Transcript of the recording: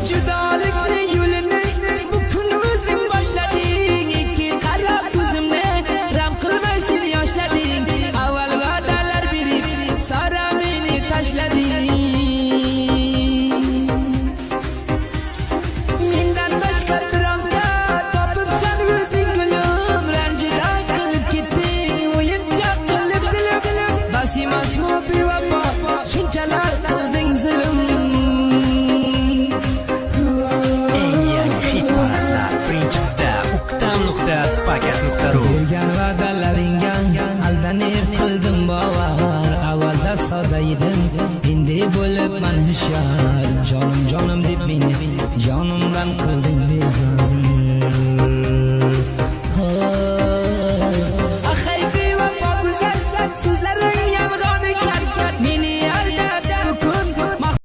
Judolikni yo'lini bu kun o'zing boshlading. Ikki qara ko'zimni ram qilmay sen yoshlading. Avval va'dalar berib sara meni tashlading. Mendan boshqa bironta topib sen o'zing gulim, ranjida qilib ketding, o'yinchoq qilib dilim. Bas emasmi bevafo, shunchalar qilding zulm. Bergan va'dalaringga aldanib qildim bovar. Avvalda soda edim, endi bo'libman hushyor. Jonim jonim deb meni jonimdan qilding bezor.